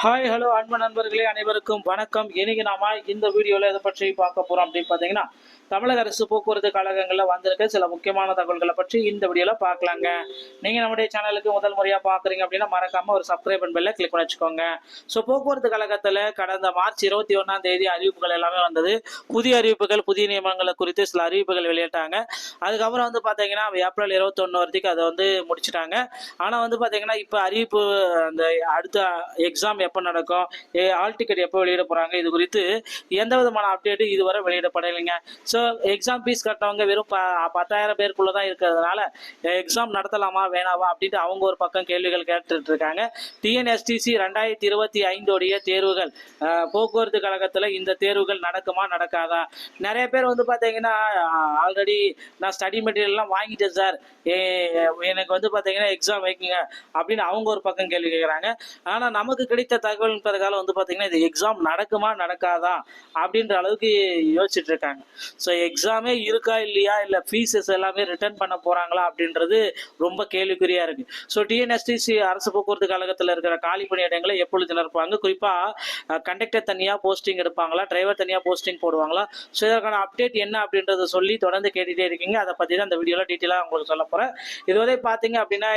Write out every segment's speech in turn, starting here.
Hi hello அன்பு நண்பர்களே அனைவருக்கும் வணக்கம். இன்னைக்கு நாம இந்த வீடியோவில் எதை பற்றி பார்க்க போகிறோம் அப்படின்னு பார்த்தீங்கன்னா, தமிழக அரசு போக்குவரத்து கழகங்களில் வந்திருக்க சில முக்கியமான தகவல்களை பற்றி இந்த வீடியோவில் பார்க்கலாங்க. நீங்கள் நம்முடைய சேனலுக்கு முதல் முறையாக பார்க்குறீங்க அப்படின்னா மறக்காமல் ஒரு சப்ஸ்கிரைப் பெல்லை கிளிக் பண்ணி வச்சுக்கோங்க. ஸோ போக்குவரத்து கழகத்தில் கடந்த மார்ச் 21 அறிவிப்புகள் எல்லாமே வந்தது. புதிய அறிவிப்புகள், புதிய நியமனங்களை குறித்து சில அறிவிப்புகள் வெளியிட்டாங்க. அதுக்கப்புறம் வந்து பார்த்தீங்கன்னா ஏப்ரல் 21 வரைக்கும் அதை வந்து முடிச்சுட்டாங்க. ஆனால் வந்து பார்த்தீங்கன்னா இப்போ அறிவிப்பு அந்த அடுத்த எக்ஸாம் எப்போ நடக்கும், ஆல் டிக்கெட் எப்போ வெளியிட போகிறாங்க, இது குறித்து எந்த விதமான அப்டேட்டு இதுவரை வெளியிடப்படலைங்க. ஸோ எக்ஸாம் ஃபீஸ் கட்டினவங்க வெறும் 10,000 பேருக்குள்ளே தான் இருக்கிறதுனால எக்ஸாம் நடத்தலாமா வேணாமா அப்படின்ட்டு அவங்க ஒரு பக்கம் கேள்விகள் கேட்டுட்டு இருக்காங்க. டிஎன்எஸ்டிசி 2025 தேர்வுகள் போக்குவரத்து கழகத்தில் இந்த தேர்வுகள் நடக்குமா நடக்காதா? நிறைய பேர் வந்து பார்த்தீங்கன்னா ஆல்ரெடி நான் ஸ்டடி மெட்டீரியல்லாம் வாங்கிட்டேன் சார், எனக்கு வந்து பார்த்தீங்கன்னா எக்ஸாம் வைக்குங்க அப்படின்னு அவங்க ஒரு பக்கம் கேள்வி கேட்குறாங்க. ஆனால் நமக்கு கிடைத்த தகவல் பிறகால வந்து பார்த்தீங்கன்னா இது எக்ஸாம் நடக்குமா நடக்காதா அப்படின்ற அளவுக்கு யோசிச்சுட்டு இருக்காங்க. ஸோ எக்ஸாமே இருக்கா இல்லையா, இல்லை ஃபீஸஸ் எல்லாமே ரிட்டர்ன் பண்ண போகிறாங்களா அப்படின்றது ரொம்ப கேள்விக்குறியாக இருக்குது. ஸோ டிஎன்எஸ்டிசி அரசு போக்குவரத்து கழகத்தில் இருக்கிற காலி பணியிடங்களை எப்பொழுது நிரப்புவாங்க, குறிப்பாக கண்டக்டர் தனியாக போஸ்டிங் எடுப்பாங்களா, டிரைவர் தனியாக போஸ்டிங் போடுவாங்களா? ஸோ இதற்கான அப்டேட் என்ன அப்படின்றத சொல்லி தொடர்ந்து கேட்டுகிட்டே இருக்கீங்க. அதை பற்றி தான் இந்த வீடியோவில் டீட்டெயிலாக உங்களுக்கு சொல்ல போகிறேன். இதுவரை பார்த்தீங்க அப்படின்னா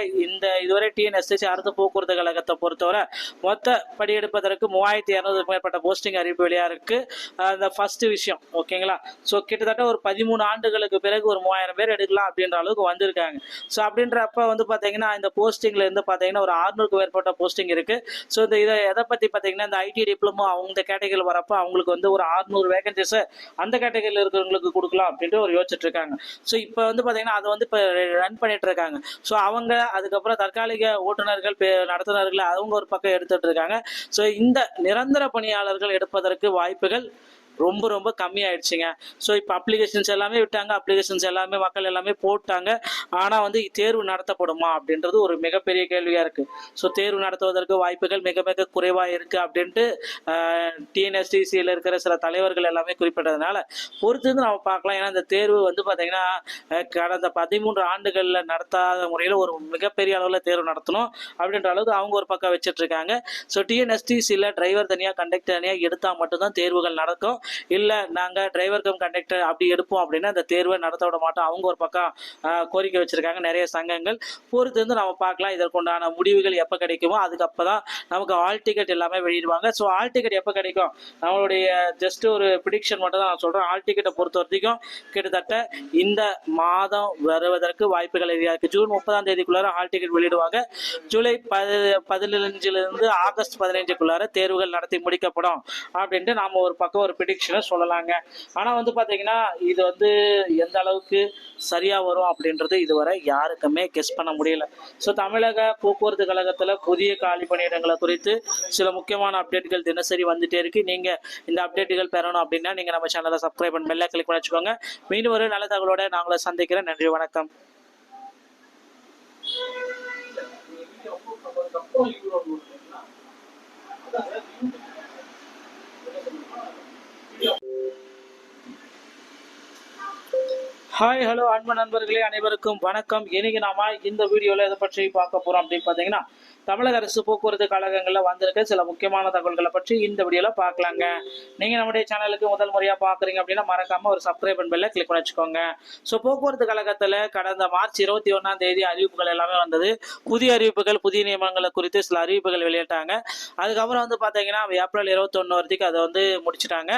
இதுவரை டிஎன்எஸ்டிசி அரசு போக்குவரத்து கழகத்தை பொறுத்தவரை மொத்த படியெடுப்பதற்கு 3200 மேற்பட்ட போஸ்டிங் அறிவிப்பு வெளியாக இருக்குது. அந்த ஃபர்ஸ்ட் விஷயம் ஓகேங்களா. ஸோ கிட்டத்தட்ட ஒரு 13 ஆண்டுகளுக்கு பிறகு ஒரு 3000 பேர் எடுக்கலாம் அப்படின்ற அளவுக்கு வந்திருக்காங்க. ஸோ அப்படின்றப்ப வந்து பார்த்தீங்கன்னா இந்த போஸ்டிங்ல இருந்து பார்த்தீங்கன்னா ஒரு 600க்கு மேற்பட்ட போஸ்டிங் இருக்குது. ஸோ இதை எதை பற்றி பார்த்தீங்கன்னா இந்த ஐடி டிப்ளமோ அவங்க கேட்டகரியில் வரப்போ அவங்களுக்கு வந்து ஒரு 600 வேகன்சிஸை அந்த கேட்டகரியில் இருக்கிறவங்களுக்கு கொடுக்கலாம் அப்படின்ட்டு ஒரு யோசிச்சுட்டு இருக்காங்க. ஸோ இப்போ வந்து பார்த்தீங்கன்னா அதை வந்து இப்போ ரன் பண்ணிட்டு இருக்காங்க. ஸோ அவங்க அதுக்கப்புறம் தற்காலிக ஓட்டுநர்கள், நடத்துனர்கள் அவங்க ஒரு பக்கம் எடுத்துட்டு இருக்காங்க. ஸோ இந்த நிரந்தர பணியாளர்கள் எடுப்பதற்கு வாய்ப்புகள் ரொம்ப ரொம்ப கம்மியாயிடுச்சுங்க. ஸோ இப்போ அப்ளிகேஷன்ஸ் எல்லாமே விட்டாங்க, அப்ளிகேஷன்ஸ் எல்லாமே மக்கள் எல்லாமே போட்டாங்க. ஆனால் வந்து தேர்வு நடத்தப்படுமா அப்படின்றது ஒரு மிகப்பெரிய கேள்வியாக இருக்குது. ஸோ தேர்வு நடத்துவதற்கு வாய்ப்புகள் மிக மிக குறைவாக இருக்குது அப்படின்ட்டு டிஎன்எஸ்டிசியில் இருக்கிற சில தலைவர்கள் எல்லாமே குறிப்பிட்டதுனால பொறுத்து நம்ம பார்க்கலாம். ஏன்னா இந்த தேர்வு வந்து பார்த்திங்கன்னா கடந்த 13 ஆண்டுகளில் நடத்தாத முறையில் ஒரு மிகப்பெரிய அளவில் தேர்வு நடத்தணும் அப்படின்ற அளவுக்கு அவங்க ஒரு பக்கம் வச்சிட்ருக்காங்க. ஸோ டிஎன்எஸ்டிசியில் டிரைவர் தனியாக, கண்டக்டர் தனியாக எடுத்தால் மட்டும்தான் தேர்வுகள் நடக்கும். இல்லை நாங்கள் டிரைவர் கம் கண்டக்டர் அப்படி எடுப்போம் அப்படின்னா அந்த தேர்வை நடத்த விட மாட்டோம் அவங்க ஒரு பக்கம் கோரிக்கை வச்சுருக்காங்க நிறைய சங்கங்கள். பொறுத்து வந்து நம்ம பார்க்கலாம் இதற்குண்டான முடிவுகள் எப்போ கிடைக்குமோ அதுக்கு தான் நமக்கு ஆல் டிக்கெட் எல்லாமே வெளியிடுவாங்க. ஸோ ஆல் டிக்கெட் எப்போ கிடைக்கும், நம்மளுடைய ஜஸ்ட் ஒரு ப்ரிடிக்ஷன் மட்டும் தான் நான் சொல்கிறேன். ஆல் டிக்கெட்டை பொறுத்த வரைக்கும் கிட்டத்தட்ட இந்த மாதம் வருவதற்கு வாய்ப்புகள் இருக்குது. ஜூன் 30 ஆல் டிக்கெட் வெளியிடுவாங்க. ஜூலை 15 ஆகஸ்ட் 15 தேர்வுகள் நடத்தி முடிக்கப்படும் அப்படின்ட்டு நாம் ஒரு பக்கம் ஒரு ப்ரிடிக்ஷனை சொல்லலாங்க. ஆனால் வந்து பார்த்தீங்கன்னா இது வந்து எந்த அளவுக்கு சரியாக வரும் அப்படின்றது இதுவரை யாருக்குமே கெஸ் பண்ண முடியல. ஸோ தமிழக போக்குவரத்து கழகத்தில் புதிய காலி பணியிடங்களை குறித்து சில முக்கியமான அப்டேட்டுகள் தினசரி வந்துட்டே இருக்கு. நீங்கள் இந்த அப்டேட்டுகள் பெறணும் அப்படின்னா நீங்கள் நம்ம சேனலை சப்ஸ்கிரைப் பண்ணி பெல்லை கிளிக் பண்ணி வச்சுக்கோங்க. மீண்டும் ஒரு நல்ல தகவலோட நாங்கள சந்திக்கிறேன். நன்றி, வணக்கம். ஹாய் ஹலோ அன்பு நண்பர்களே அனைவருக்கும் வணக்கம். இன்னைக்கு நாம இந்த வீடியோவில் எதை பற்றி பார்க்க போகிறோம் அப்படின்னு பார்த்தீங்கன்னா, தமிழக அரசு போக்குவரத்து கழகங்களில் வந்திருக்க சில முக்கியமான தகவல்களை பற்றி இந்த வீடியோவில் பார்க்கலாங்க. நீங்கள் நம்முடைய சேனலுக்கு முதல் முறையாக பார்க்குறீங்க அப்படின்னா மறக்காமல் ஒரு சப்ஸ்கிரைப் பெல்லை கிளிக் பண்ணி வச்சுக்கோங்க. ஸோ போக்குவரத்து கழகத்தில் கடந்த மார்ச் 21 அறிவிப்புகள் எல்லாமே வந்தது. புதிய அறிவிப்புகள், புதிய நியமனங்களை குறித்து சில அறிவிப்புகள் வெளியிட்டாங்க. அதுக்கப்புறம் வந்து பார்த்தீங்கன்னா ஏப்ரல் 21 வரைக்கும் அதை வந்து முடிச்சுட்டாங்க.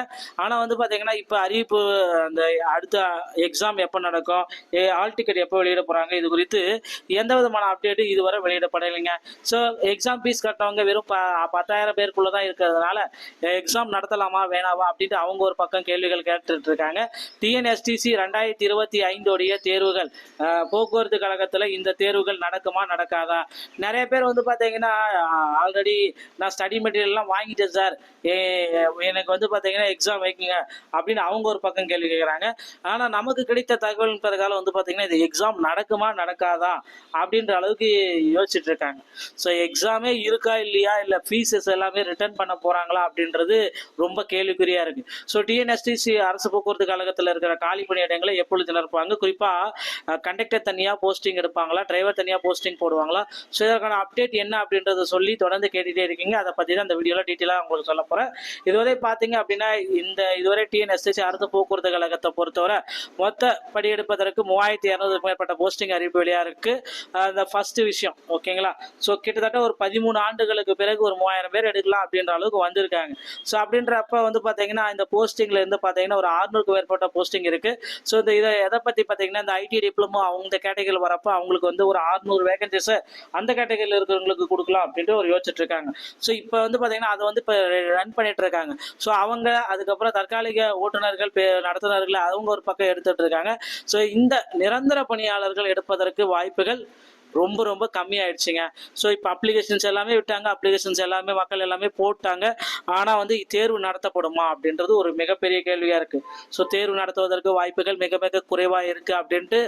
ஆனால் வந்து பார்த்தீங்கன்னா இப்போ அறிவிப்பு அந்த அடுத்த எக்ஸாம் எப்போ நடக்கும், ஆல் டிக்கெட் எப்போ வெளியிட போகிறாங்க, இது குறித்து எந்த விதமான அப்டேட்டு இதுவரை வெளியிடப்படலைங்க. ஸோ எக்ஸாம் ஃபீஸ் கட்டினவங்க வெறும் 10,000 பேருக்குள்ளே தான் இருக்கிறதுனால எக்ஸாம் நடத்தலாமா வேணாமா அப்படின்ட்டு அவங்க ஒரு பக்கம் கேள்விகள் கேட்டுட்டு இருக்காங்க. டிஎன்எஸ்டிசி 2025 தேர்வுகள் போக்குவரத்து கழகத்தில் இந்த தேர்வுகள் நடக்குமா நடக்காதா? நிறைய பேர் வந்து பார்த்தீங்கன்னா ஆல்ரெடி நான் ஸ்டடி மெட்டீரியல்லாம் வாங்கிட்டேன் சார், எனக்கு வந்து பார்த்தீங்கன்னா எக்ஸாம் வைக்குங்க அப்படின்னு அவங்க ஒரு பக்கம் கேள்வி கேட்குறாங்க. ஆனால் நமக்கு கிடைத்த தகவல் பிறகால வந்து பார்த்தீங்கன்னா இது எக்ஸாம் நடக்குமா நடக்காதா அப்படின்ற அளவுக்கு யோசிச்சுட்டு இருக்காங்க. ஸோ எக்ஸாமே இருக்கா இல்லையா, இல்லை ஃபீஸஸ் எல்லாமே ரிட்டர்ன் பண்ண போகிறாங்களா அப்படின்றது ரொம்ப கேள்விக்குறியாக இருக்குது. ஸோ டிஎன்எஸ்டிசி அரசு போக்குவரத்து கழகத்தில் இருக்கிற காலி பணியிடங்களை எப்பொழுது நிரப்புவாங்க, குறிப்பாக கண்டக்டர் தனியாக போஸ்டிங் எடுப்பாங்களா, டிரைவர் தனியாக போஸ்டிங் போடுவாங்களா, ஸோ இதற்கான அப்டேட் என்ன அப்படின்றத சொல்லி தொடர்ந்து கேட்டுகிட்டே இருக்கீங்க. அதை பற்றி தான் இந்த வீடியோவில் டீட்டெயிலாக உங்களுக்கு சொல்ல போகிறேன். இதுவரை பார்த்தீங்க அப்படின்னா இதுவரை டிஎன்எஸ்டிசி அரசு போக்குவரத்து கழகத்தை பொறுத்தவரை மொத்த படி எடுப்பதற்கு 3200க்கும் மேற்பட்ட போஸ்டிங் அறிவிப்பு வெளியாக இருக்கு. அந்த ஃபர்ஸ்ட் விஷயம் ஓகேங்களா. ஸோ கிட்டத்தட்ட ஒரு 13 ஆண்டுகளுக்கு பிறகு ஒரு 3000 பேர் எடுக்கலாம் அப்படின்ற அளவுக்கு வந்திருக்காங்க. ஸோ அப்படின்றப்ப வந்து பார்த்தீங்கன்னா இந்த போஸ்டிங்ல இருந்து பார்த்தீங்கன்னா ஒரு 600க்கும் மேற்பட்ட போஸ்டிங் இருக்கு. ஸோ இதை எதை பற்றி பார்த்தீங்கன்னா இந்த ஐடி டிப்ளமோ அவங்க கேட்டகரியில் வரப்போ அவங்களுக்கு வந்து ஒரு 600 வேகன்சிஸை அந்த கேட்டகரியில் இருக்கிறவங்களுக்கு கொடுக்கலாம் அப்படின்ட்டு ஒரு யோசிச்சுட்டு இருக்காங்க. ஸோ இப்போ வந்து பார்த்தீங்கன்னா அதை வந்து இப்போ ரன் பண்ணிட்டு இருக்காங்க. ஸோ அவங்க அதுக்கப்புறம் தற்காலிக ஓட்டுநர்கள் நடத்துனர்கள் அவங்க ஒரு பக்கம் எடுத்துட்டு இருக்காங்க. ஸோ இந்த நிரந்தர பணியாளர்கள் எடுப்பதற்கு வாய்ப்புகள் ரொம்ப ரொம்ப கம்மியாயிடுச்சுங்க. ஸோ இப்போ அப்ளிகேஷன்ஸ் எல்லாமே விட்டாங்க, அப்ளிகேஷன்ஸ் எல்லாமே மக்கள் எல்லாமே போட்டாங்க. ஆனால் வந்து தேர்வு நடத்தப்படுமா அப்படின்றது ஒரு மிகப்பெரிய கேள்வியாக இருக்குது. ஸோ தேர்வு நடத்துவதற்கு வாய்ப்புகள் மிக மிக குறைவாக இருக்குது அப்படின்ட்டு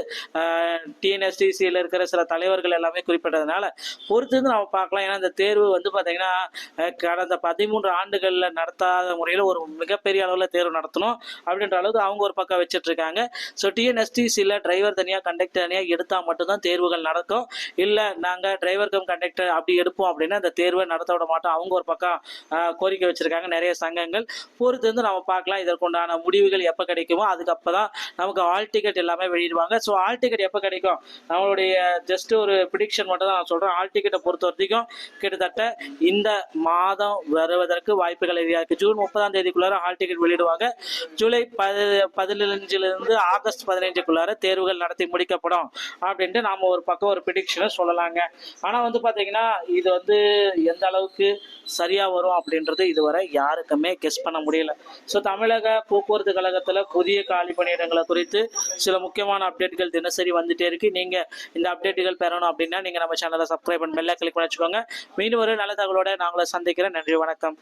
டிஎன்எஸ்டிசியில் இருக்கிற சில தலைவர்கள் எல்லாமே குறிப்பிட்டதுனால பொறுத்து நம்ம பார்க்கலாம். ஏன்னா இந்த தேர்வு வந்து பார்த்தீங்கன்னா கடந்த 13 ஆண்டுகளில் நடத்தாத முறையில் ஒரு மிகப்பெரிய அளவில் தேர்வு நடத்தணும் அப்படின்ற அளவுக்கு அவங்க ஒரு பக்கம் வச்சுட்டு இருக்காங்க. ஸோ டிஎன்எஸ்டிசியில் டிரைவர் தனியாக கண்டக்டர் தனியாக எடுத்தால் மட்டும்தான் தேர்வுகள் நடக்கும். இல்லை நாங்கள் டிரைவர் கம் கண்டக்டர் அப்படி எடுப்போம் அப்படின்னா அந்த தேர்வை நடத்த விட மாட்டோம் அவங்க ஒரு பக்கம் கோரிக்கை வச்சிருக்காங்க நிறைய சங்கங்கள். பொறுத்து வந்து நம்ம பார்க்கலாம் இதற்குண்டான முடிவுகள் எப்போ கிடைக்குமோ அதுக்கப்புறம் தான் நமக்கு ஆல் டிக்கெட் எல்லாமே வெளியிடுவாங்க. ஸோ ஆல் டிக்கெட் எப்போ கிடைக்கும், நம்மளுடைய ஜஸ்ட் ஒரு ப்ரிடிக்ஷன் மட்டும் தான் நான் சொல்கிறேன். ஆல் டிக்கெட்டை பொறுத்த வரைக்கும் கிட்டத்தட்ட இந்த மாதம் வருவதற்கு வாய்ப்புகள் இருக்குது. ஜூன் 30ஆம் தேதிக்குள்ளார ஆல் டிக்கெட் வெளியிடுவாங்க. ஜூலை 15லிருந்து ஆகஸ்ட் 15க்குள்ளார தேர்வுகள் நடத்தி முடிக்கப்படும் அப்படின்ட்டு நாம் ஒரு பக்கம் ஒரு ப்ரிடிக்ஷனை சொல்லலாங்க. ஆனால் வந்து பார்த்தீங்கன்னா இது வந்து எந்த அளவுக்கு சரியாக வரும் அப்படின்றது இதுவரை யாருக்குமே கெஸ் பண்ண முடியல. ஸோ தமிழக போக்குவரத்து கழகத்தில் புதிய காலி பணியிடங்களை குறித்து சில முக்கியமான அப்டேட்டுகள் தினசரி வந்துட்டே இருக்கு. நீங்கள் இந்த அப்டேட்டுகள் பெறணும் அப்படின்னா நீங்கள் நம்ம சேனலை சப்ஸ்கிரைப் பண்ணி பெல்லை கிளிக் பண்ணி வச்சுக்கோங்க. மீண்டும் ஒரு நல்ல தகவலோட நாங்களை சந்திக்கிறேன். நன்றி, வணக்கம்.